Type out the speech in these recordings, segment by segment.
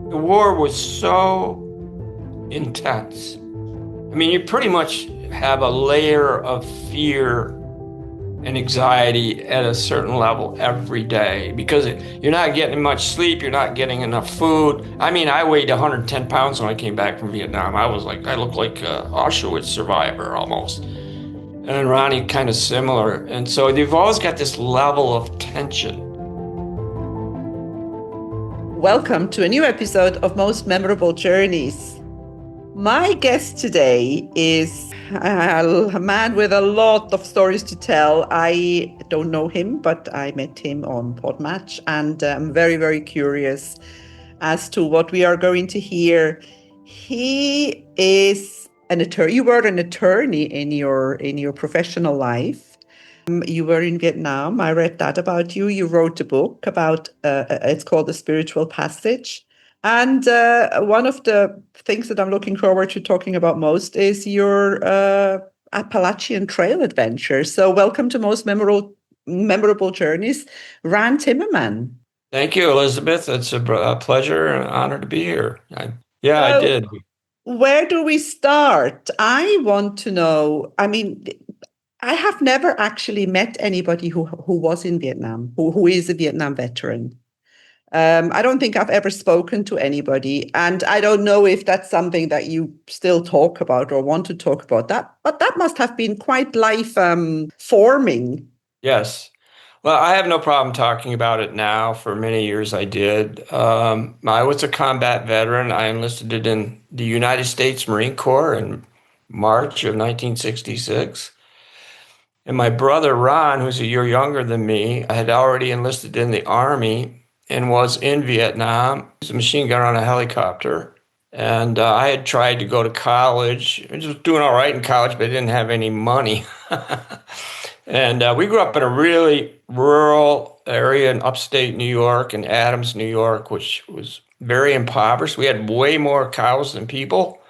The war was so intense. I mean, you pretty much have a layer of fear and anxiety at a certain level every day because you're not getting much sleep, you're not getting enough food. I mean, I weighed 110 pounds when I came back from Vietnam. I looked like an Auschwitz survivor almost. And Ronnie kind of similar. And so they've always got this level of tension. Welcome to a new episode of Most Memorable Journeys. My guest today is a man with a lot of stories to tell. I don't know him, but I met him on Podmatch, and I'm very, very curious as to what we are going to hear. He is an attorney. You were an attorney in your professional life. You were in Vietnam. I read that about you. You wrote a book about, it's called The Spiritual Passage. And one of the things that I'm looking forward to talking about most is your Appalachian Trail adventure. So welcome to Most Memorable Journeys, Rand Timmerman. Thank you, Elisabeth. It's a pleasure and an honor to be here. I So did. where do we start? I want to know, I mean, I have never actually met anybody who was in Vietnam, who is a Vietnam veteran. I don't think I've ever spoken to anybody, and I don't know if that's something that you still talk about or want to talk about. But that must have been quite life forming. Yes. Well, I have no problem talking about it now. For many years, I did. I was a combat veteran. I enlisted in the United States Marine Corps in March of 1966. And my brother Ron, who's a year younger than me, had already enlisted in the Army and was in Vietnam. He was a machine gunner on a helicopter. And I had tried to go to college. I was doing all right in college, but I didn't have any money. And we grew up in a really rural area in upstate New York, in Adams, New York, which was very impoverished. We had way more cows than people.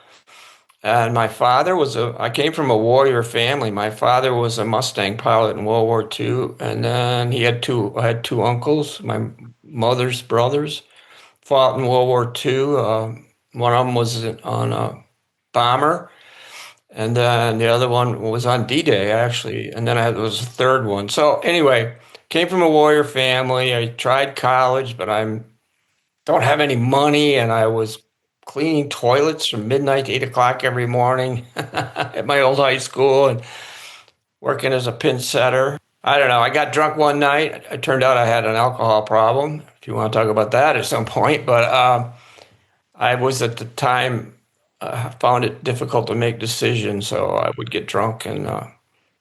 And my father I came from a warrior family. My father was a Mustang pilot in World War II. And then I had two uncles, my mother's brothers, fought in World War II. One of them was on a bomber. And then the other one was on D-Day, actually. And then there was a third one. So anyway, came from a warrior family. I tried college, but I don't have any money. And I was cleaning toilets from midnight to 8 o'clock every morning at my old high school and working as a pin setter. I don't know. I got drunk one night. It turned out I had an alcohol problem, if you want to talk about that at some point. But I was at the time found it difficult to make decisions, so I would get drunk. And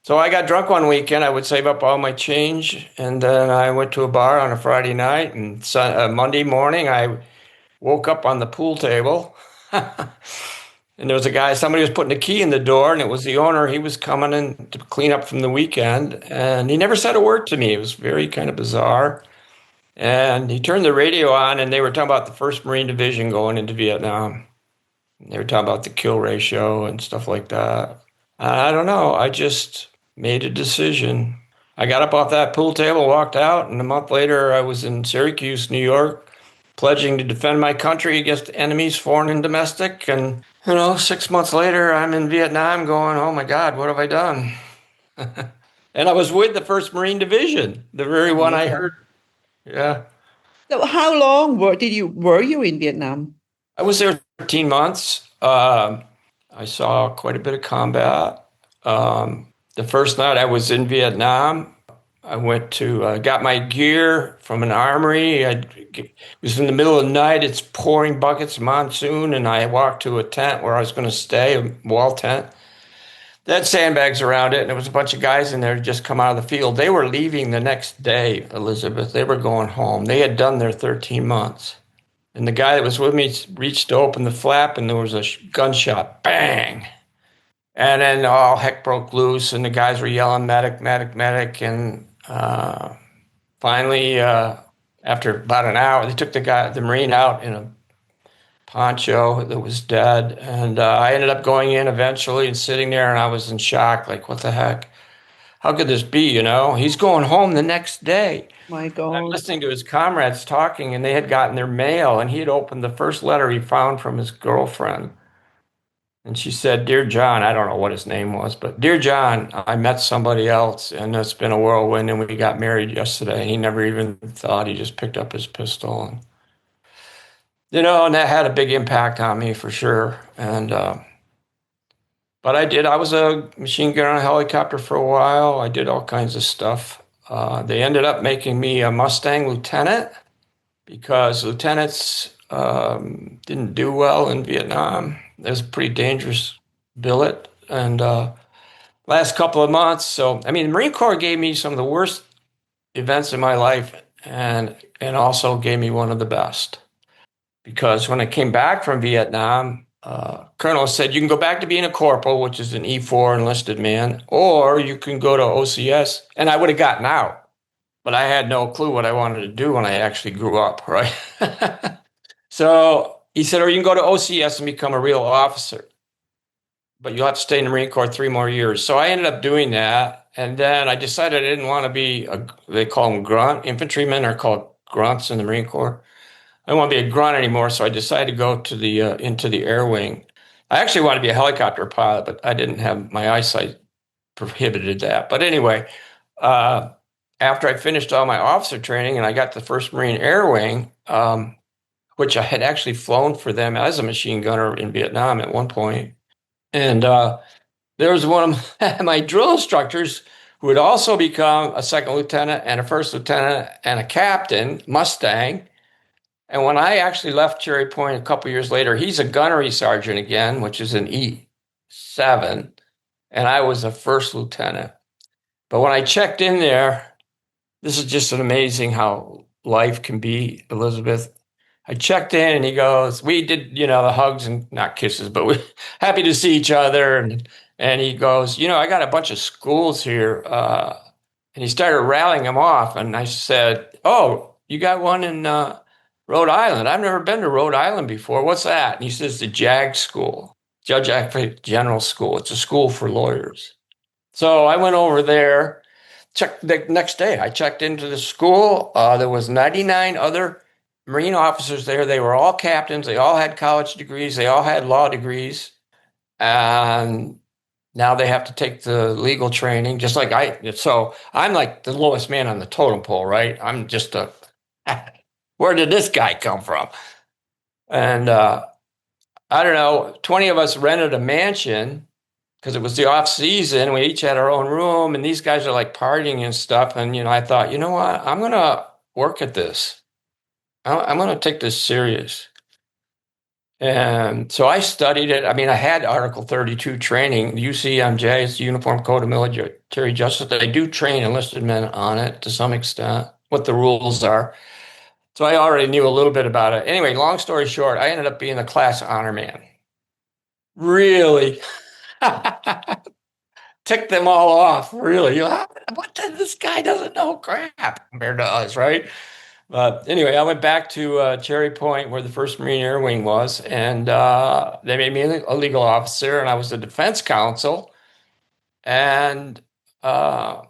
so I got drunk one weekend. I would save up all my change, and then I went to a bar on a Friday night. And Monday morning, I woke up on the pool table. And there was somebody was putting a key in the door, and it was the owner. He was coming in to clean up from the weekend, and he never said a word to me. It was very kind of bizarre. And he turned the radio on, and they were talking about the 1st Marine Division going into Vietnam. They were talking about the kill ratio and stuff like that. I don't know. I just made a decision. I got up off that pool table, walked out, and a month later, I was in Syracuse, New York, pledging to defend my country against enemies, foreign and domestic. And 6 months later, I'm in Vietnam going, oh my God, what have I done? And I was with the 1st Marine Division, the very one I heard. Amazing. Yeah. So how long were you in Vietnam? I was there 13 months. I saw quite a bit of combat. The first night I was in Vietnam, I went to got my gear from an armory. It was in the middle of the night. It's pouring buckets, monsoon, and I walked to a tent where I was going to stay, a wall tent. They had sandbags around it, and there was a bunch of guys in there just come out of the field. They were leaving the next day, Elisabeth. They were going home. They had done their 13 months. And the guy that was with me reached to open the flap, and there was a gunshot, bang. And then all heck broke loose, and the guys were yelling, medic, medic, medic. And finally, after about an hour, they took the Marine out in a poncho that was dead. And I ended up going in eventually and sitting there, and I was in shock, like, what the heck? how could this be? He's going home the next day. My I'm God. listening to his comrades talking, and they had gotten their mail, and he had opened the first letter he found from his girlfriend. And she said, Dear John, I don't know what his name was, but Dear John, I met somebody else, and it's been a whirlwind, and we got married yesterday. And he never even thought, he just picked up his pistol. And that had a big impact on me for sure. But I was a machine gunner on a helicopter for a while. I did all kinds of stuff. They ended up making me a Mustang Lieutenant because lieutenants didn't do well in Vietnam. It was a pretty dangerous billet. And last couple of months, so I mean, the Marine Corps gave me some of the worst events in my life, and also gave me one of the best. Because when I came back from Vietnam, Colonel said you can go back to being a corporal, which is an E4 enlisted man, or you can go to OCS, and I would have gotten out. But I had no clue what I wanted to do when I actually grew up, right? So he said, or you can go to OCS and become a real officer, but you'll have to stay in the Marine Corps 3 more years. So I ended up doing that. And then I decided I didn't want to be they call them grunt. Infantrymen are called grunts in the Marine Corps. I didn't want to be a grunt anymore. So I decided to go to the into the air wing. I actually wanted to be a helicopter pilot, but I didn't have my eyesight prohibited that. But anyway, uh, after I finished all my officer training and I got the first Marine Air Wing, which I had actually flown for them as a machine gunner in Vietnam at one point. And there was one of my drill instructors who had also become a second lieutenant and a first lieutenant and a captain, Mustang. And when I actually left Cherry Point a couple years later, he's a gunnery sergeant again, which is an E7, and I was a first lieutenant. But when I checked in there, this is just an amazing how life can be, Elisabeth. I checked in and he goes, we did, the hugs and not kisses, but we happy to see each other. And he goes, I got a bunch of schools here. And he started rallying them off. And I said, oh, you got one in Rhode Island. I've never been to Rhode Island before. What's that? And he says, the JAG School, Judge Advocate General School. It's a school for lawyers. So I went over there. Checked the next day. I checked into the school. There was 99 other Marine officers there. They were all captains. They all had college degrees. They all had law degrees. And now they have to take the legal training, just like I. So I'm like the lowest man on the totem pole, right? I'm just where did this guy come from? And I don't know, 20 of us rented a mansion because it was the off season. We each had our own room, and these guys are like partying and stuff. And I thought, you know what? I'm gonna work at this. I'm gonna take this serious. And so I studied it. I mean, I had Article 32 training. UCMJ, it's the Uniform Code of Military Justice. They do train enlisted men on it to some extent, what the rules are. So I already knew a little bit about it. Anyway, long story short, I ended up being a class honor man. Really ticked them all off. Really, what? This guy doesn't know crap compared to us, right? But anyway, I went back to Cherry Point, where the First Marine Air Wing was, and they made me a legal officer, and I was the defense counsel. And uh,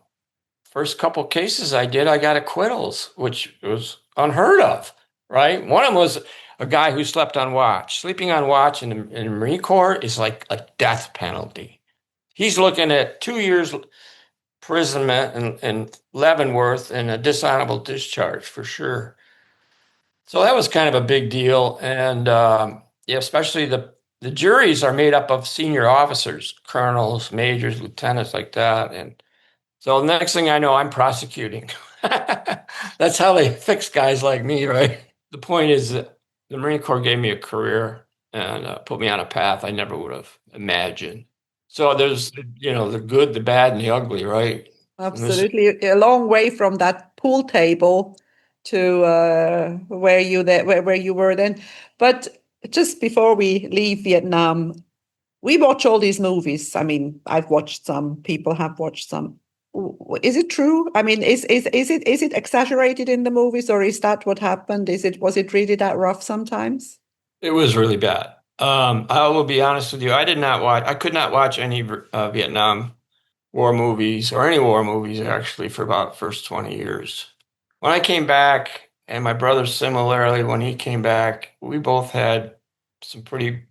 first couple cases I did, I got acquittals, which was unheard of, right? One of them was a guy who slept on watch. Sleeping on watch in the Marine Corps is like a death penalty. He's looking at 2 years imprisonment in Leavenworth and a dishonorable discharge for sure. So that was kind of a big deal. And yeah, especially the juries are made up of senior officers, colonels, majors, lieutenants, like that. And so the next thing I know, I'm prosecuting. That's how they fix guys like me, right? The point is that the Marine Corps gave me a career and put me on a path I never would have imagined. So there's, the good, the bad, and the ugly, right? And this, Absolutely, a long way from that pool table to where you were then. But just before we leave Vietnam, we watch all these movies. I mean, I've watched some. People have watched some. Is it true? I mean, is it exaggerated in the movies, or is that what happened? Was it really that rough sometimes? it was really bad. I will be honest with you. I could not watch any Vietnam war movies or any war movies actually for about the first 20 years. When I came back, and my brother similarly, when he came back, we both had some pretty,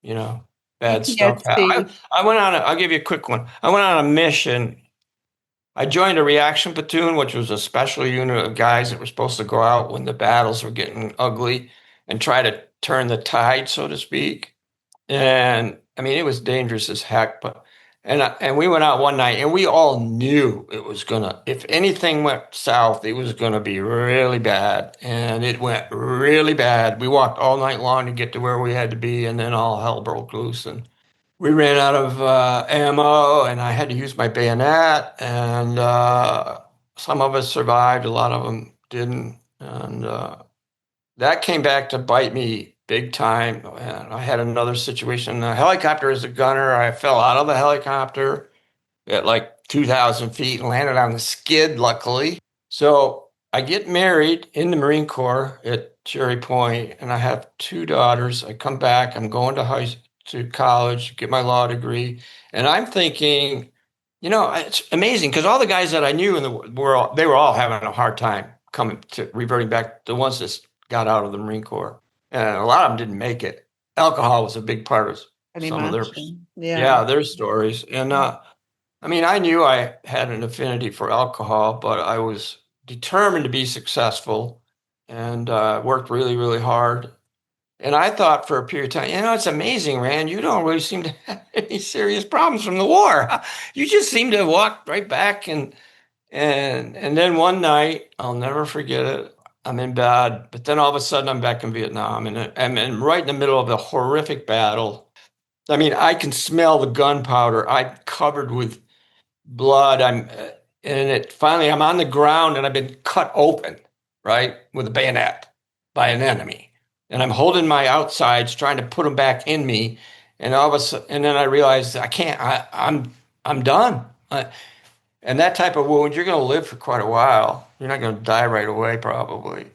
you know, bad stuff. PTSD. I went on, I'll give you a quick one. I went on a mission. I joined a reaction platoon, which was a special unit of guys that were supposed to go out when the battles were getting ugly and try to turn the tide, so to speak. And I mean, it was dangerous as heck, but and we went out one night and we all knew it was gonna, if anything went south, it was gonna be really bad. And it went really bad. We walked all night long to get to where we had to be, and then all hell broke loose and we ran out of ammo, and I had to use my bayonet. And some of us survived, a lot of them didn't, and that came back to bite me big time. And I had another situation. A helicopter as a gunner. I fell out of the helicopter at like 2,000 feet and landed on the skid, luckily. So I get married in the Marine Corps at Cherry Point, and I have two daughters. I come back. I'm going to college, get my law degree, and I'm thinking, it's amazing because all the guys that I knew in the world, they were all having a hard time coming to reverting back. The ones that got out of the Marine Corps, and a lot of them didn't make it. Alcohol was a big part of Can some of their, imagine. Yeah. yeah, their stories. And I mean, I knew I had an affinity for alcohol, but I was determined to be successful and worked really, really hard. And I thought for a period of time, it's amazing, Rand, you don't really seem to have any serious problems from the war. You just seem to walk right back. And then one night, I'll never forget it. I'm in bed, but then all of a sudden I'm back in Vietnam, and I'm right in the middle of a horrific battle. I mean, I can smell the gunpowder. I'm covered with blood. And it finally, I'm on the ground and I've been cut open, right, with a bayonet by an enemy. And I'm holding my outsides, trying to put them back in me. And all of a sudden, and then I realized I can't. I'm done. And that type of wound, you're going to live for quite a while. You're not going to die right away, probably.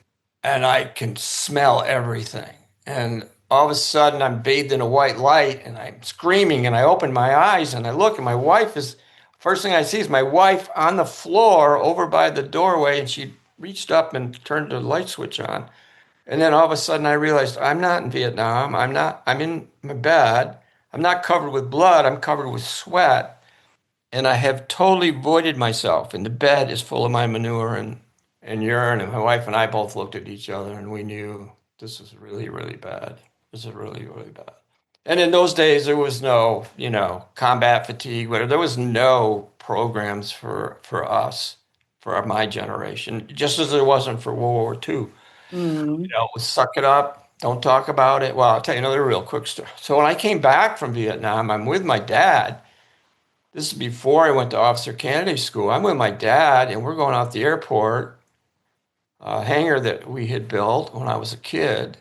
And I can smell everything. And all of a sudden, I'm bathed in a white light and I'm screaming. And I open my eyes and I look, and my wife is, first thing I see is my wife on the floor over by the doorway. And she reached up and turned the light switch on. And then all of a sudden, I realized I'm not in Vietnam. I'm in my bed. I'm not covered with blood. I'm covered with sweat, and I have totally voided myself. And the bed is full of my manure and urine. And my wife and I both looked at each other and we knew this is really, really bad. This is really, really bad. And in those days, there was no, combat fatigue, whatever. There was no programs for us, for my generation, just as there wasn't for World War II. Mm. Suck it up. Don't talk about it. Well, I'll tell you another real quick story. So when I came back from Vietnam, I'm with my dad. This is before I went to officer candidate school. I'm with my dad, and we're going out the airport, a hangar that we had built when I was a kid.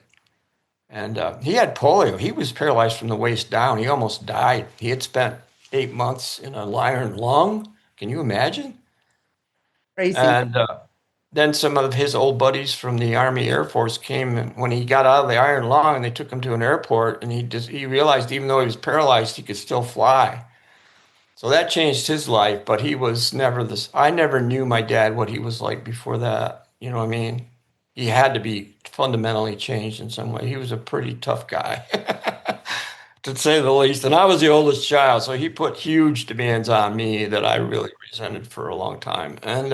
And he had polio. He was paralyzed from the waist down. He almost died. He had spent 8 months in an iron lung. Can you imagine? Crazy. And then some of his old buddies from the Army Air Force came, and when he got out of the iron lung, and they took him to an airport, and he realized even though he was paralyzed, he could still fly. So that changed his life, but he was never this. I never knew my dad, what he was like before that. You know what I mean? He had to be fundamentally changed in some way. He was a pretty tough guy, to say the least. And I was the oldest child, so he put huge demands on me that I really resented for a long time. And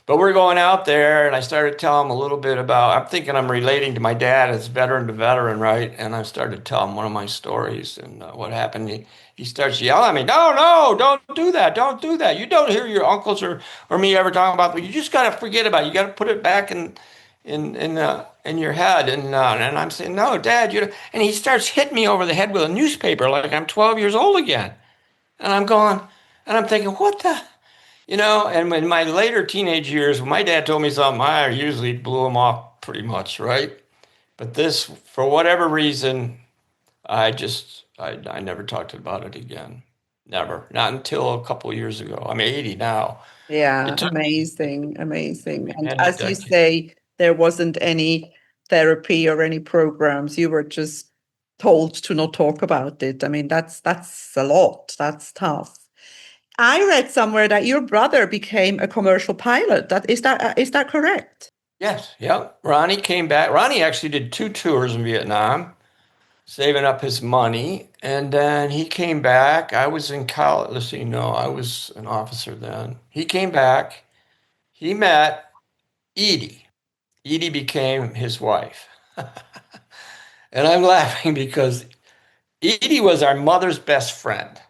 but we're going out there, and I started telling him a little bit about. I'm thinking I'm relating to my dad as veteran to veteran, right? And I started to tell him one of my stories and what happened. He starts yelling at me, "No, no, don't do that! Don't do that! You don't hear your uncles or me ever talking about. You just got to forget about it. You got to put it back in your head." And I'm saying, "No, Dad, you." And he starts hitting me over the head with a newspaper like I'm 12 years old again. And I'm going, and I'm thinking, what the? And in my later teenage years, when my dad told me something, I usually blew him off pretty much, right? But this, for whatever reason, I never talked about it again. Never. Not until a couple of years ago. I'm 80 now. Yeah, It took amazing, amazing. And and as you say, there wasn't any therapy or any programs. You were just told to not talk about it. I mean, that's a lot. That's tough. I read somewhere that your brother became a commercial pilot. Is that correct? Yes, yep. Ronnie came back. Ronnie actually did 2 tours in Vietnam, saving up his money, and then he came back. I was in college. Let's see, no, I was an officer then. He came back. He met Edie. Edie became his wife. And I'm laughing because Edie was our mother's best friend.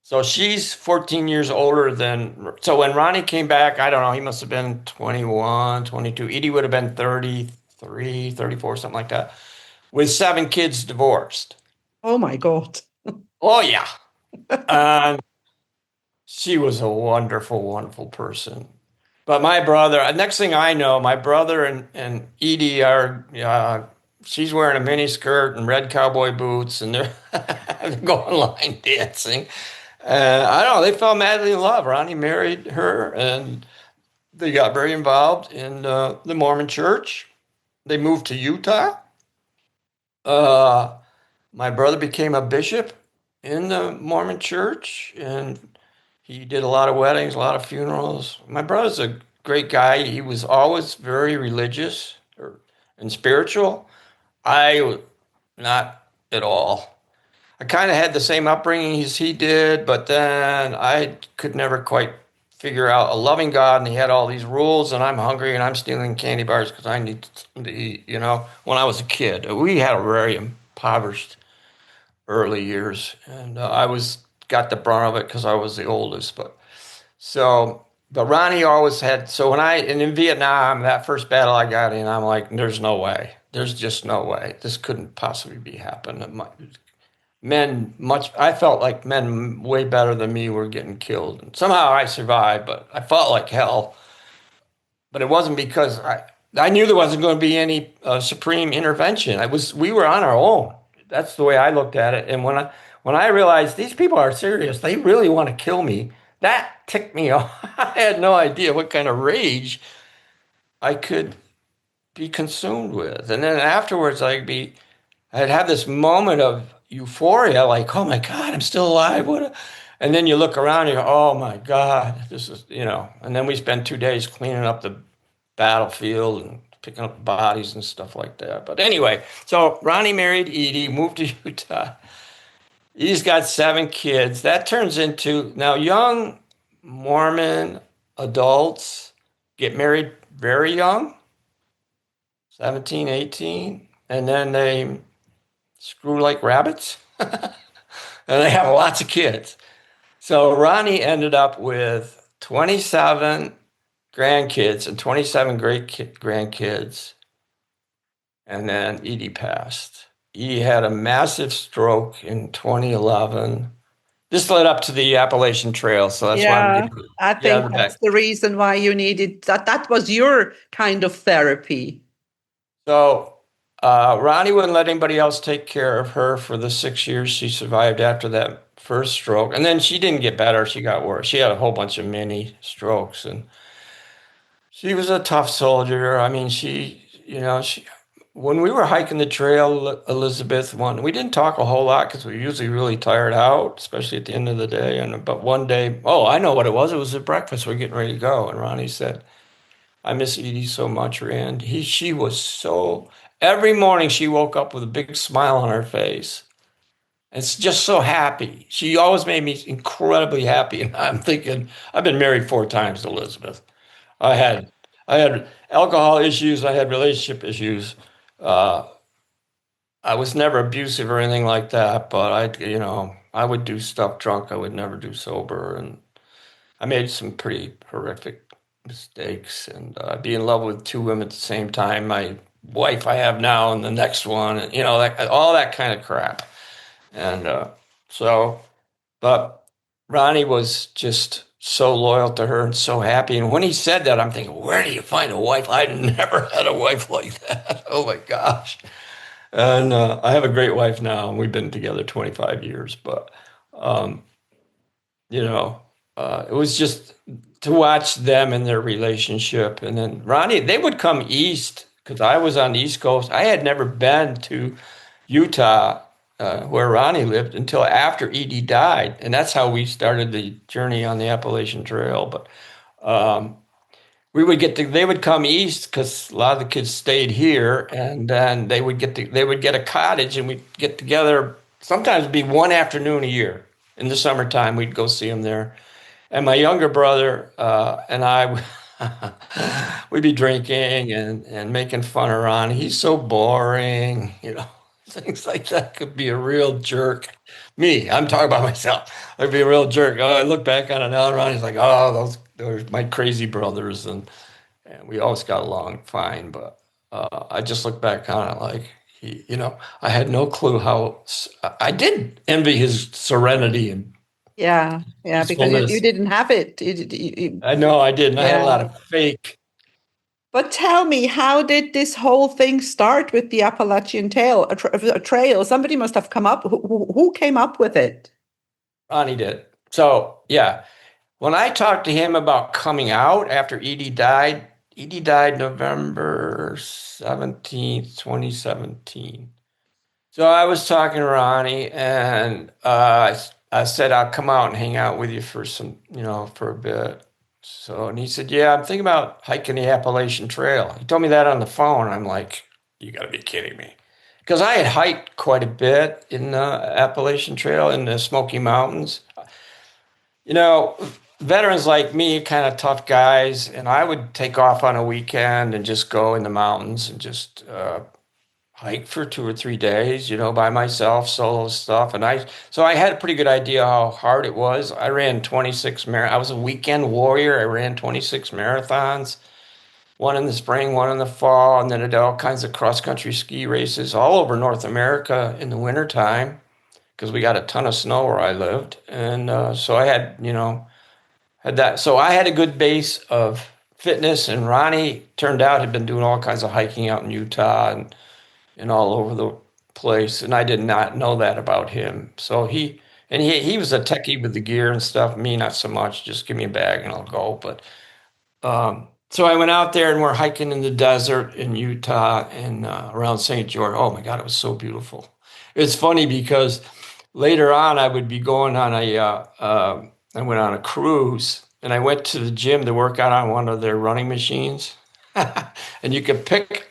So she's 14 years older than, so when Ronnie came back, I don't know, he must have been 21, 22. Edie would have been 33, 34, something like that, with 7 kids divorced. Oh my God. Oh, yeah. And she was a wonderful, wonderful person. But my brother, next thing I know, my brother and Edie are, she's wearing a mini skirt and red cowboy boots, and they're going line dancing. I don't know, they fell madly in love. Ronnie married her, and they got very involved in the Mormon church. They moved to Utah. Uh, my brother became a bishop in the Mormon church, and he did a lot of weddings, a lot of funerals. My brother's a great guy. He was always very religious and spiritual. I not at all. I kind of had the same upbringing as he did, but then I could never quite figure out a loving God, and he had all these rules, and I'm hungry and I'm stealing candy bars because I need to eat, when I was a kid. We had a very impoverished early years, and I was got the brunt of it because I was the oldest. But Ronnie always had. So when and in Vietnam, that first battle I got in, I'm like, there's no way. There's just no way. This couldn't possibly be happening. I felt like men way better than me were getting killed. And somehow I survived, but I fought like hell. But it wasn't because I knew there wasn't going to be any supreme intervention. We were on our own. That's the way I looked at it. And when I realized these people are serious, they really want to kill me, that ticked me off. I had no idea what kind of rage I could be consumed with. And then afterwards, I'd have this moment of euphoria, like, oh my God, I'm still alive. And then you look around and you go, oh my God, this is. And then we spend 2 days cleaning up the battlefield and picking up bodies and stuff like that. But anyway, so Ronnie married Edie, moved to Utah. Edie's got 7 kids. That turns into now young Mormon adults get married very young, 17, 18, and then they screw like rabbits, and they have lots of kids. So Ronnie ended up with 27 grandkids and 27 great grandkids, and then Edie passed. Edie had a massive stroke in 2011. This led up to the Appalachian Trail, so that's why I'm Yeah, getting I yeah think the back. that's the reason why you needed that. That was your kind of therapy. So Ronnie wouldn't let anybody else take care of her for the 6 years she survived after that first stroke. And then she didn't get better, she got worse. She had a whole bunch of mini strokes, and she was a tough soldier. I mean, when we were hiking the trail, Elisabeth one, we didn't talk a whole lot because we were usually really tired out, especially at the end of the day. But one day, oh, I know what it was. It was at breakfast. We're getting ready to go, and Ronnie said, I miss Edie so much, Rand. She was so, every morning she woke up with a big smile on her face. It's just so happy. She always made me incredibly happy. And I'm thinking, I've been married 4 times to Elizabeth. I had, I had alcohol issues. I had relationship issues. Uh, I was never abusive or anything like that, but I would do stuff drunk. I would never do sober. And I made some pretty horrific mistakes, and be in love with 2 women at the same time. My wife I have now, and the next one, and all that kind of crap. And so, but Ronnie was just so loyal to her and so happy. And when he said that, I'm thinking, where do you find a wife? I never had a wife like that. Oh my gosh. And I have a great wife now, and we've been together 25 years. But um, you know, it was just to watch them and their relationship. And then Ronnie, they would come east because I was on the East Coast. I had never been to Utah. where Ronnie lived until after Edie died, and that's how we started the journey on the Appalachian Trail. But um, they would come east because a lot of the kids stayed here, and then they would get a cottage, and we'd get together. Sometimes it'd be one afternoon a year in the summertime. We'd go see them there, and my younger brother and I, we'd be drinking and making fun of Ron. He's so boring, things like that. Could be a real jerk. I'm talking about myself. I'd be a real jerk. Oh, I look back on it now, and Ronnie's like, oh, those are my crazy brothers, and we always got along fine. But I just look back on it like I had no clue how I did envy his serenity and Yeah, yeah, because you peacefulness. didn't have it. I know I didn't. I had a Yeah. lot of fake. But tell me, how did this whole thing start with the Appalachian Trail? Somebody must have come up. Who came up with it? Ronnie did. So yeah, when I talked to him about coming out after Edie died November 17th, 2017. So I was talking to Ronnie, and I said I'll come out and hang out with you for for a bit. So, and he said, "Yeah, I'm thinking about hiking the Appalachian Trail." He told me that on the phone. I'm like, "You got to be kidding me," because I had hiked quite a bit in the Appalachian Trail in the Smoky Mountains. You know, Veterans like me, kind of tough guys, and I would take off on a weekend and just go in the mountains and just hike for 2 or 3 days, by myself, solo stuff. So I had a pretty good idea how hard it was. I ran 26 I was a weekend warrior. I ran 26 marathons, one in the spring, one in the fall, and then I did all kinds of cross country ski races all over North America in the wintertime because we got a ton of snow where I lived. And so I had that. So I had a good base of fitness, and Ronnie turned out had been doing all kinds of hiking out in Utah and all over the place, and I did not know that about him. So he was a techie with the gear and stuff. Me, not so much. Just give me a bag and I'll go. But so I went out there and we're hiking in the desert in Utah and around St. George. Oh my God, it was so beautiful. It's funny because later on I would be going on I went on a cruise and I went to the gym to work out on one of their running machines, and you could pick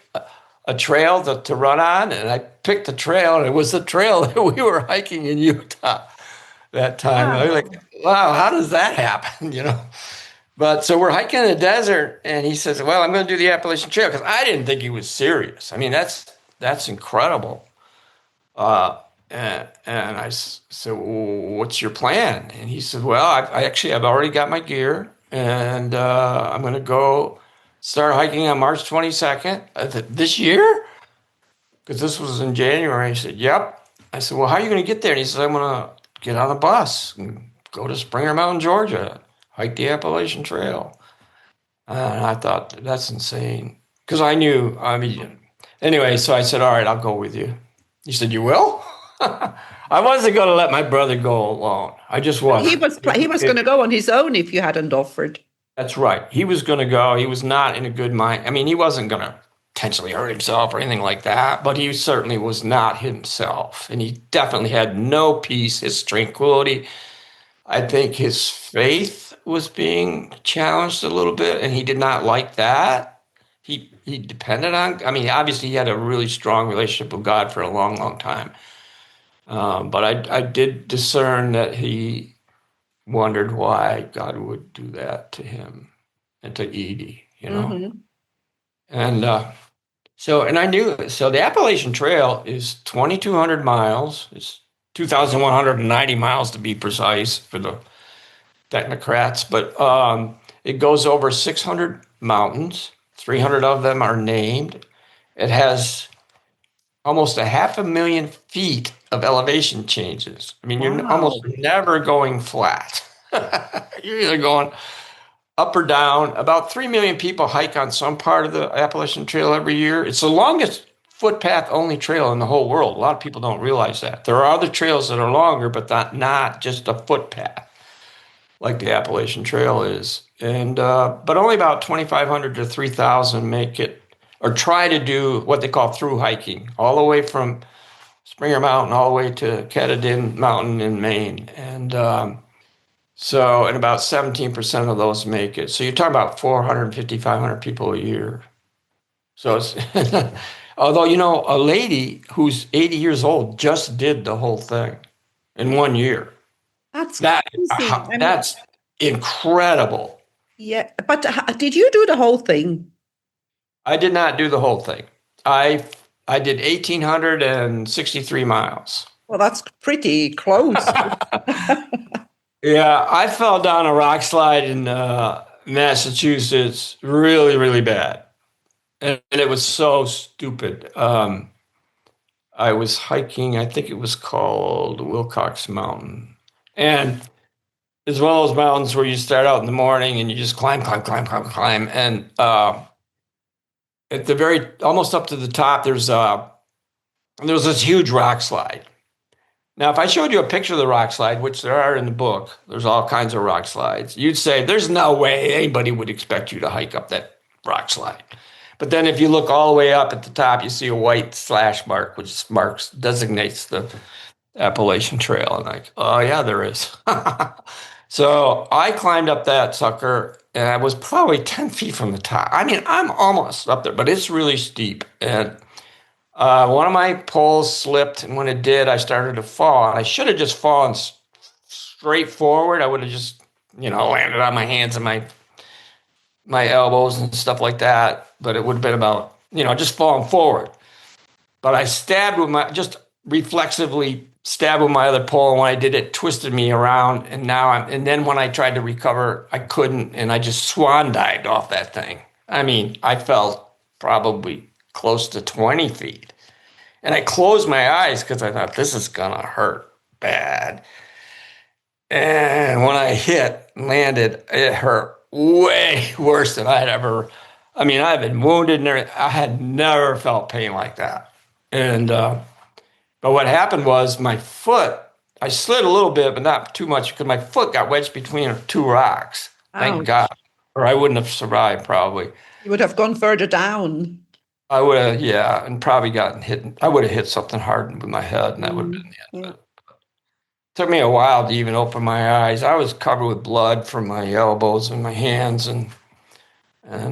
a trail to run on, and I picked the trail, and it was the trail that we were hiking in Utah that time. I was like, Wow. wow, how does that happen? But so we're hiking in the desert, and he says, well, I'm going to do the Appalachian Trail because I didn't think he was serious. I mean, that's incredible. And said, well, what's your plan? And he said, well, I've already got my gear, and I'm going to go start hiking on March 22nd this year, because this was in January. He said, yep. I said, well, how are you going to get there? And he said, I'm going to get on the bus and go to Springer Mountain, Georgia, hike the Appalachian Trail. And I thought, that's insane. Because I mean, anyway, so I said, all right, I'll go with you. He said, you will? I wasn't going to let my brother go alone. I just He wasn't. was he was going to go on his own if you hadn't offered. That's right. He was going to go. He was not in a good mind. I mean, he wasn't going to intentionally hurt himself or anything like that, but he certainly was not himself. And he definitely had no peace, his tranquility. I think his faith was being challenged a little bit, and he did not like that. He depended on, I mean, obviously he had a really strong relationship with God for a long, long time. But I did discern that he wondered why God would do that to him and to Edie. Hmm. And and I knew it. So the Appalachian Trail is 2,200 miles. It's 2,190 miles to be precise for the technocrats, but it goes over 600 mountains. 300 of them are named. It has almost a 500,000 feet of elevation changes. I mean, you're almost Wow. never going flat. You're either going up or down. About 3 million people hike on some part of the Appalachian Trail every year. It's the longest footpath only trail in the whole world. A lot of people don't realize that. There are other trails that are longer, but not just a footpath like the Appalachian Trail is. And but only about 2,500 to 3,000 make it or try to do what they call through hiking, all the way from Springer Mountain all the way to Katahdin Mountain in Maine. And about 17% of those make it. So you're talking about 450, 500 people a year. So it's, although, a lady who's 80 years old just did the whole thing in 1 year. That's That, crazy. I mean, that's incredible. yeah, but did you do the whole thing? I did not do the whole thing. I I did 1,863 miles. Well, that's pretty close. Yeah, I fell down a rock slide in Massachusetts really, really bad. And it was so stupid. I was hiking, I think it was called Wilcox Mountain. And it's one of those mountains where you start out in the morning and you just climb, climb, climb, climb, climb. And at the very, almost up to the top, there's this huge rock slide. Now, if I showed you a picture of the rock slide, which there are in the book, there's all kinds of rock slides, you'd say, there's no way anybody would expect you to hike up that rock slide. But then if you look all the way up at the top, you see a white slash mark, which designates the Appalachian Trail. And like, oh yeah, there is. So I climbed up that sucker and I was probably 10 feet from the top. I mean, I'm almost up there, but it's really steep. And one of my poles slipped, and when it did, I started to fall. I should have just fallen straight forward. I would have just, landed on my hands and my elbows and stuff like that. But it would have been about, just falling forward. But I stabbed just reflexively stabbed with my other pole, and when I did, it twisted me around. And then when I tried to recover, I couldn't, and I just swan dived off that thing. I mean, I fell probably close to 20 feet. And I closed my eyes because I thought, this is going to hurt bad. And when I landed, it hurt way worse than I've been wounded and everything. I had never felt pain like that. And, but what happened was I slid a little bit, but not too much because my foot got wedged between two rocks. Thank Ouch. God. Or I wouldn't have survived probably. You would have gone further down. I would have, yeah, and probably gotten hit. I would have hit something hard with my head, and that would have been the end Yeah. of it. Took me a while to even open my eyes. I was covered with blood from my elbows and my hands and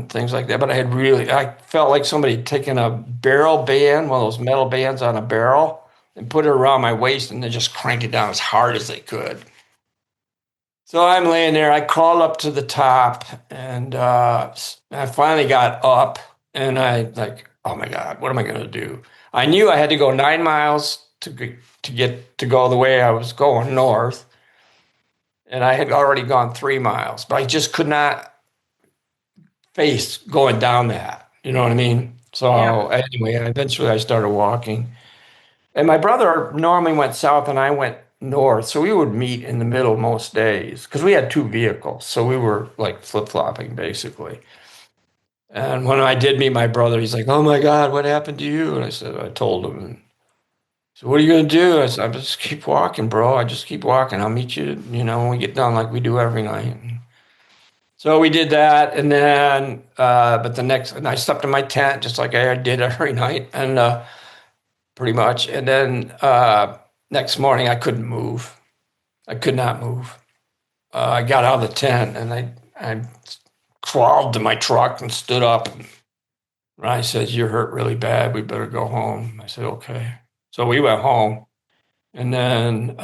things like that. But I felt like somebody had taken a barrel band, one of those metal bands on a barrel, and put it around my waist and then just cranked it down as hard as they could. So I'm laying there. I crawled up to the top, and I finally got up. And I like, oh my God, what am I going to do? I knew I had to go 9 miles to go the way I was going north, and I had already gone 3 miles, but I just could not face going down that. You know what I mean? Yeah. So anyway, eventually I started walking, and my brother normally went south, and I went north, so we would meet in the middle most days because we had two vehicles, so we were like flip flopping basically. And when I did meet my brother, he's like, "Oh my God, what happened to you?" And I told him. And so, what are you gonna do? I said, "I just keep walking, bro. I just keep walking. I'll meet you, when we get done, like we do every night." And so we did that, and then, and I slept in my tent just like I did every night, and pretty much. And then next morning, I couldn't move. I could not move. I got out of the tent, and I crawled to my truck and stood up. Ronnie says, "You're hurt really bad. We better go home." I said, "Okay." So we went home. And then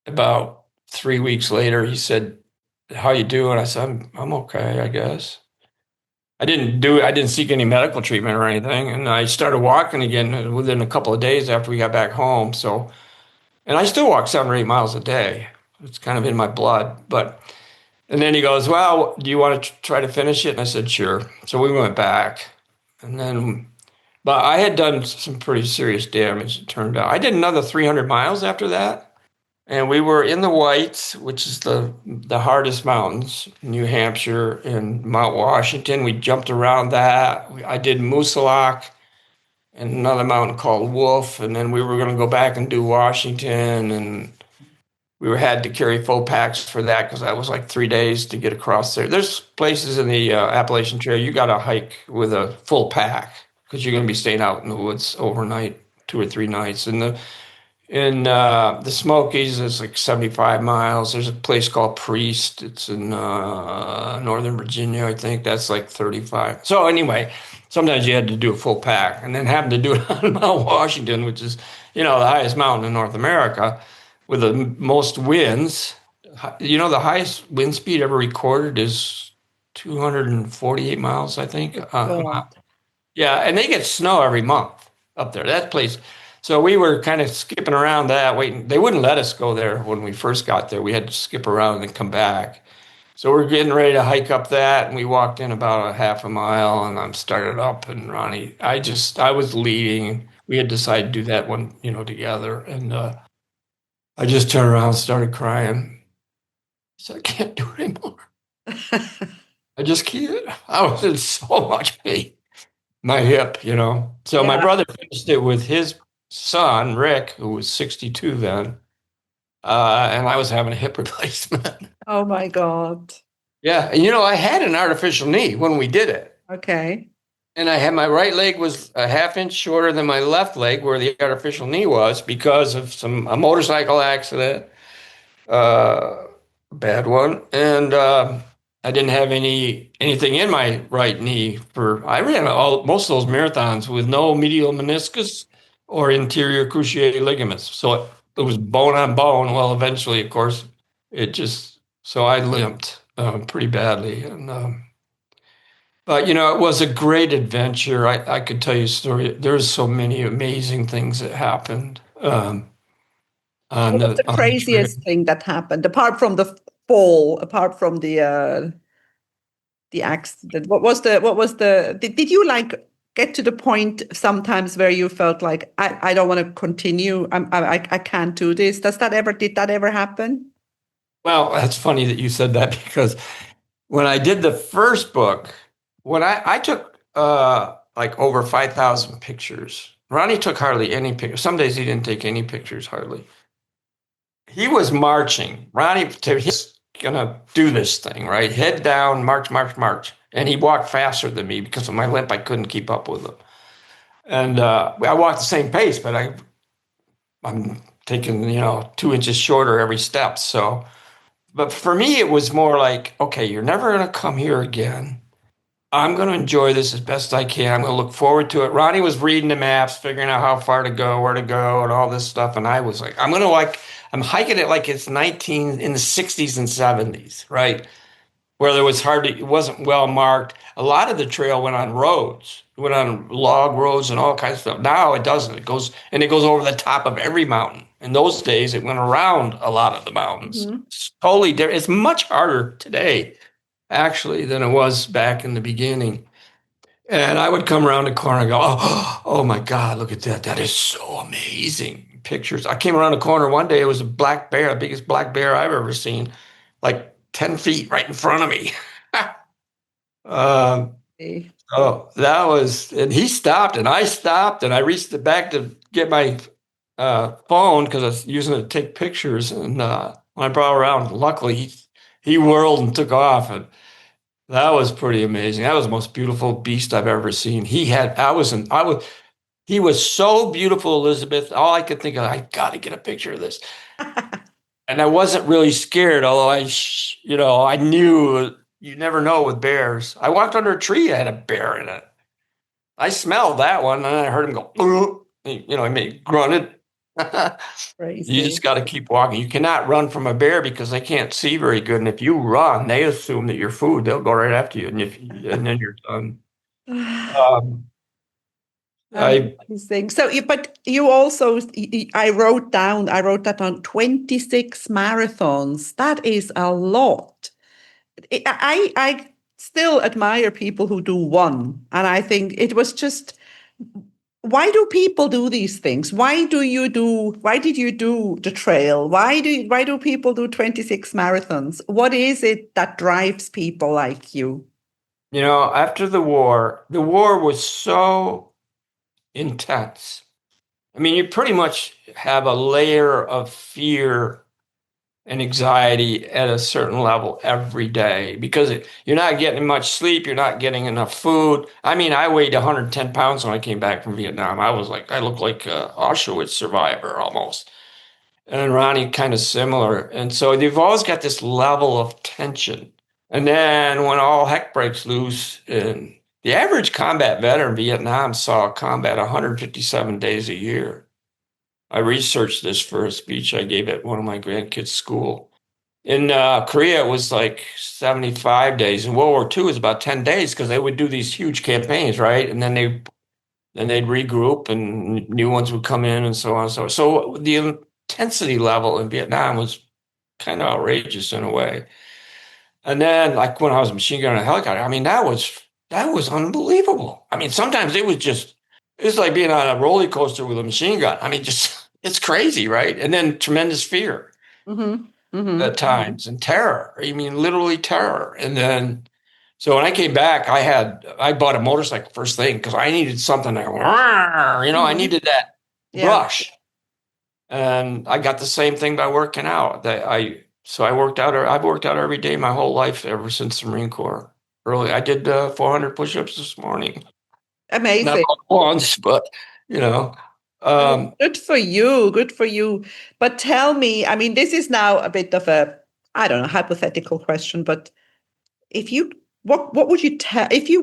about 3 weeks later, he said, "How you doing?" I said, I'm okay, I guess. I didn't seek any medical treatment or anything. And I started walking again within a couple of days after we got back home. And I still walk 7 or 8 miles a day. It's kind of in my blood. And then he goes, "Well, do you want to try to finish it?" And I said, "Sure." So we went back. But I had done some pretty serious damage, it turned out. I did another 300 miles after that. And we were in the Whites, which is the hardest mountains, New Hampshire and Mount Washington. We jumped around that. I did Moosilauke and another mountain called Wolf. And then we were going to go back and do Washington. And had to carry full packs for that because that was like 3 days to get across there. There's places in the Appalachian Trail you got to hike with a full pack because you're going to be staying out in the woods overnight 2 or 3 nights. And the Smokies is like 75 miles. There's a place called Priest. It's in Northern Virginia, I think. That's like 35. So anyway, sometimes you had to do a full pack, and then having to do it on Mount Washington, which is, the highest mountain in North America, with the most winds. The highest wind speed ever recorded is 248 miles, I think. God. Yeah, and they get snow every month up there. That place. So we were kind of skipping around that, waiting. They wouldn't let us go there when we first got there. We had to skip around and come back. So we're getting ready to hike up that, and we walked in about a half a mile, and I'm started up, and Ronnie, I was leading. We had decided to do that one, together, and I just turned around and started crying. So I can't do it anymore. I just can't. I was in so much pain. My hip. So my Yeah. brother finished it with his son, Rick, who was 62 then. And I was having a hip replacement. Oh my God. Yeah. And I had an artificial knee when we did it. Okay. And I had my right leg was a half inch shorter than my left leg where the artificial knee was because of a motorcycle accident. uh, Bad one. And I didn't have anything in my right knee I ran most of those marathons with no medial meniscus or interior cruciate ligaments. So it was bone on bone. Well, eventually, of course, so I limped pretty badly. But it was a great adventure. I could tell you a story. There's so many amazing things that happened on What was the the trail. craziest thing that happened apart from the fall, apart from the accident? Did you like get to the point sometimes where you felt like I don't want to continue. I can't do this. Did that ever happen? Well, that's funny that you said that because when I did the first book, when I took like over 5,000 pictures. Ronnie took hardly any pictures. Some days he didn't take any pictures hardly. He was marching. He's gonna do this thing, right? Head down, march, march, march. And he walked faster than me because of my limp. I couldn't keep up with him. And I walked the same pace, but I'm taking, 2 inches shorter every step. So, but for me, it was more like, okay, you're never going to come here again. I'm going to enjoy this as best I can. I'm going to look forward to it. Ronnie was reading the maps, figuring out how far to go, where to go, and all this stuff. And I was like, I'm hiking it like it's 19 in the 60s and 70s, right? Where it wasn't well marked. A lot of the trail went on roads. It went on log roads and all kinds of stuff. Now it doesn't. It goes over the top of every mountain. In those days, it went around a lot of the mountains. Mhm. It's totally different. It's much harder today, actually, than it was back in the beginning. And I would come around the corner and go, oh my God, look at that. That is so amazing. Pictures. I came around the corner one day. It was a black bear, the biggest black bear I've ever seen, like 10 feet right in front of me. Um, Eh, and he stopped and I stopped and I reached the back to get my phone because I was using it to take pictures. And when I brought it around, luckily he whirled and took off. And that was pretty amazing. That was the most beautiful beast I've ever seen. He was so beautiful, Elisabeth. All I could think of, I got to get a picture of this. And I wasn't really scared, although I knew you never know with bears. I walked under a tree that had a bear in it. I smelled that one, and I heard him go. "Ugh." He made grunted. You Crazy. just got to keep walking. You cannot run from a bear because they can't see very good, and if you run, they assume that you're food. They'll go right after you, and then you're done. Um, I Amazing. But you also, I wrote that on 26 marathons. That is a lot. I still admire people who do one. And I think it was just, why do people do these things? Why did you do the trail? Why do people do 26 marathons? What is it that drives people like you? After the war was so intense. I mean, you pretty much have a layer of fear and anxiety at a certain level every day because you're not getting much sleep, you're not getting enough food. I mean, I weighed 110 pounds when I came back from Vietnam. I looked like a Auschwitz survivor almost. And Ronnie kind of similar. And so they've always got this level of tension. And then when all heck breaks loose, and the average combat veteran in Vietnam saw combat 157 days a year. I researched this for a speech I gave at one of my grandkids' school. In Korea, it was like 75 days. In World War II, it was about 10 days because they would do these huge campaigns, right? And then they'd regroup and new ones would come in and so on and so on. So the intensity level in Vietnam was kind of outrageous in a way. And then like when I was a machine gunner in a helicopter, I mean, that was unbelievable. I mean, sometimes it was like being on a roller coaster with a machine gun. I mean, just it's crazy, right? And then tremendous fear Mm-hmm. Mm-hmm. at times and terror. I mean, literally terror. And then so when I came back, I bought a motorcycle first thing because I needed something that, I Mm-hmm. needed that Yeah. rush. And I got the same thing by working out. I've worked out every day my whole life ever since the Marine Corps. Early, I did 400 push-ups this morning. Not Amazing. all at once, but you know, Oh, um, good for you. Good for you. But tell me, I mean, this is now a bit of a, I don't know, hypothetical question, but if you what would you tell if you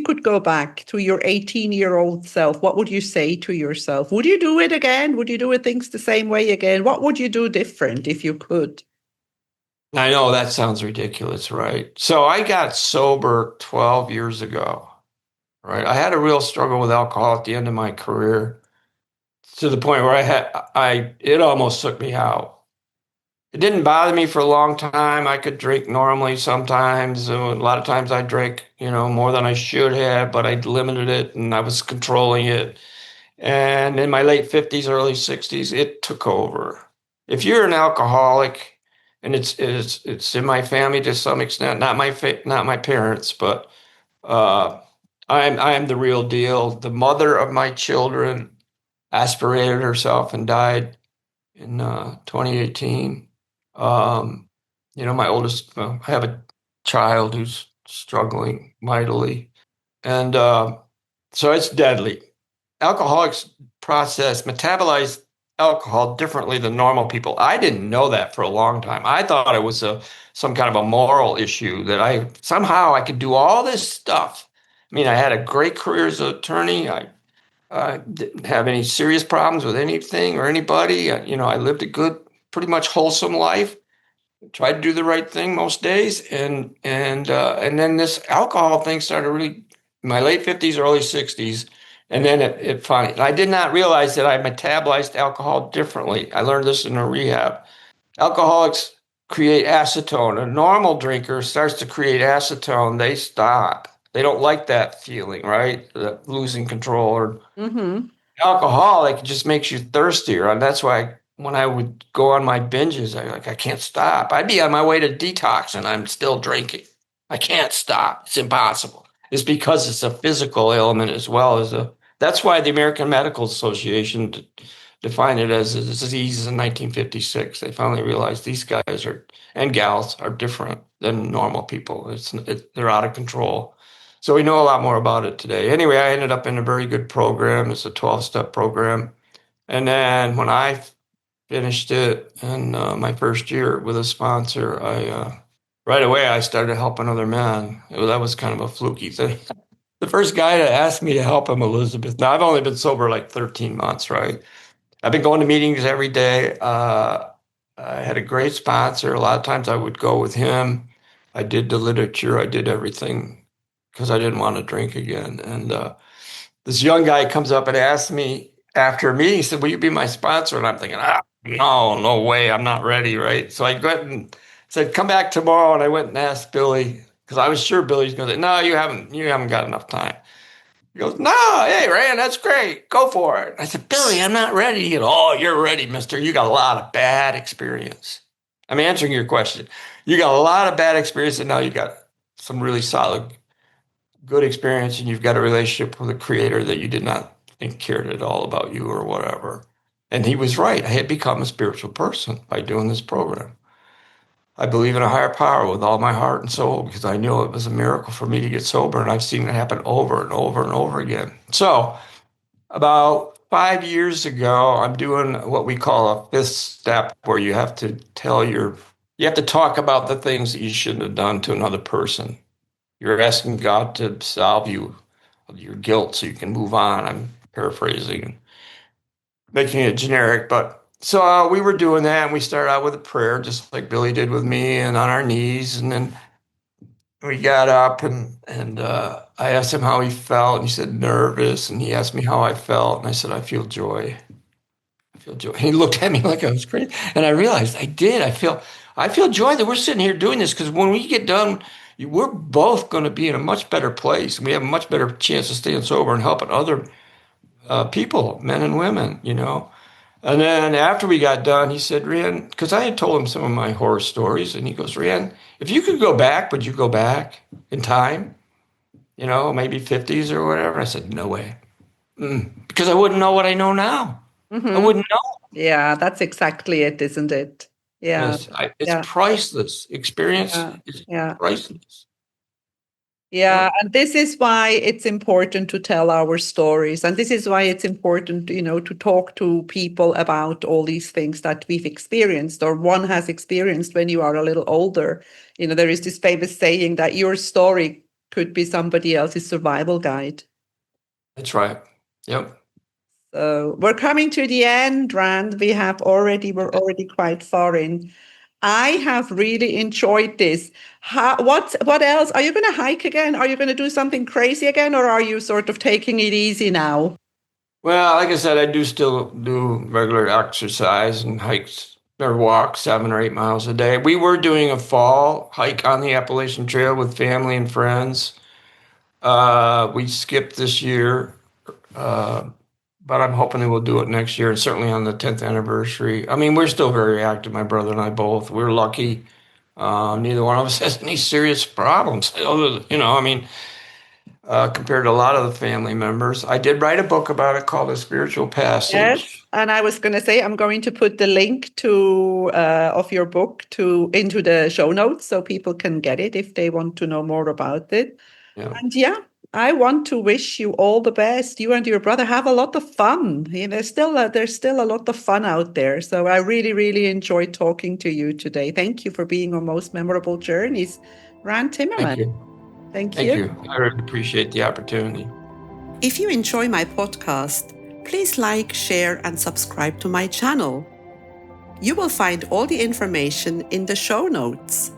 could go back to your 18-year-old self, what would you say to yourself? Would you do it again? Would you do it things the same way again? What would you do different if you could? I know that sounds ridiculous, right? So I got sober 12 years ago, right? I had a real struggle with alcohol at the end of my career to the point where it almost took me out. It didn't bother me for a long time. I could drink normally sometimes. A lot of times I drank, more than I should have, but I limited it and I was controlling it. And in my late 50s, early 60s, it took over. If you're an alcoholic, and it's in my family to some extent, not my parents, but uh, I'm the real deal. The mother of my children aspirated herself and died in 2018. Um, my oldest, I have a child who's struggling mightily. And so it's deadly. Alcoholics metabolize alcohol differently than normal people. I didn't know that for a long time. I thought it was some kind of a moral issue that I could do all this stuff. I mean, I had a great career as an attorney. I didn't have any serious problems with anything or anybody. I lived a good, pretty much wholesome life. Tried to do the right thing most days, and then this alcohol thing started really in my late 50s, early 60s, and then it finally. I did not realize that I metabolized alcohol differently. I learned this in a rehab. Alcoholics create acetone. A normal drinker starts to create acetone, they stop. They don't like that feeling, right? Losing control or Mm-hmm. alcoholic just makes you thirstier. And that's why when I would go on my binges, I can't stop. I'd be on my way to detox and I'm still drinking. I can't stop. It's impossible. It's because it's a physical ailment as well as that's why the American Medical Association defined it as a disease in 1956. They finally realized these guys and gals are different than normal people. They're out of control. So we know a lot more about it today. Anyway, I ended up in a very good program. It's a 12-step program. And then when I finished it in my first year with a sponsor, right away I started helping other men. That was kind of a fluky thing. The first guy to ask me to help him, Elisabeth. Now I've only been sober like 13 months, right? I've been going to meetings every day. I had a great sponsor. A lot of times I would go with him. I did the literature. I did everything because I didn't want to drink again. And this young guy comes up and asks me after a meeting, he said, "Will you be my sponsor?" And I'm thinking, no, no way. I'm not ready, right? So I went and said, "Come back tomorrow." And I went and asked Billy because I was sure Billy's going to say, "No, you haven't got enough time." He goes, "No, hey, Rand, that's great. Go for it." I said, "Billy, I'm not ready." He goes, "Oh, you're ready, mister. You got a lot of bad experience." I'm answering your question. You got a lot of bad experience, and now you got some really solid, good experience, and you've got a relationship with a creator that you did not think cared at all about you or whatever. And he was right. I had become a spiritual person by doing this program. I believe in a higher power with all my heart and soul because I knew it was a miracle for me to get sober, and I've seen it happen over and over and over again. So, about 5 years ago, I'm doing what we call a fifth step, where you have to you have to talk about the things that you shouldn't have done to another person. You're asking God to absolve you of your guilt so you can move on. I'm paraphrasing, making it generic, but so we were doing that, and we started out with a prayer, just like Billy did with me, and on our knees, and then we got up, and I asked him how he felt, and he said nervous, and he asked me how I felt, and I said I feel joy. I feel joy. And he looked at me like I was crazy, and I realized I did. I feel joy that we're sitting here doing this because when we get done, we're both going to be in a much better place, and we have a much better chance of staying sober and helping other people, men and women, you know. And then after we got done, he said, Rand, because I had told him some of my horror stories, and he goes, Rand, if you could go back, would you go back in time? You know, maybe 50s or whatever. I said, no way. Because I wouldn't know what I know now. I Mm-hmm. wouldn't know. Yeah, that's exactly it, isn't it? Yeah, Yes, it's yeah, priceless. Experience yeah, is yeah. priceless. Yeah, Yep, and this is why it's important to tell our stories. And this is why it's important, to talk to people about all these things that we've experienced or one has experienced when you are a little older. There is this famous saying that your story could be somebody else's survival guide. that's right. Yep. So we're coming to the end, Rand. We're already quite far in. I have really enjoyed this. What else? Are you going to hike again? Are you going to do something crazy again, or are you sort of taking it easy now? Well, like I said, I do still do regular exercise and hikes or walk 7 or 8 miles a day. We were doing a fall hike on the Appalachian Trail with family and friends. We skipped this year, uh, but I'm hoping that we'll do it next year, and certainly on the 10th anniversary. I mean, we're still very active, my brother and I both. We're lucky. Neither one of us has any serious problems. I mean, compared to a lot of the family members. I did write a book about it called A Spiritual Yes, Passage. and I was going to say I'm going to put the link to of your book to into the show notes so people can get it if they want to know more about it. Yeah. And yeah, I want to wish you all the best. You and your brother have a lot of fun. There's still a lot of fun out there. So I really, really enjoyed talking to you today. Thank you for being on Most Memorable Journeys, Rand Thank Timmerman. you. Thank Thank you. you. I really appreciate the opportunity. If you enjoy my podcast, please like, share, and subscribe to my channel. You will find all the information in the show notes.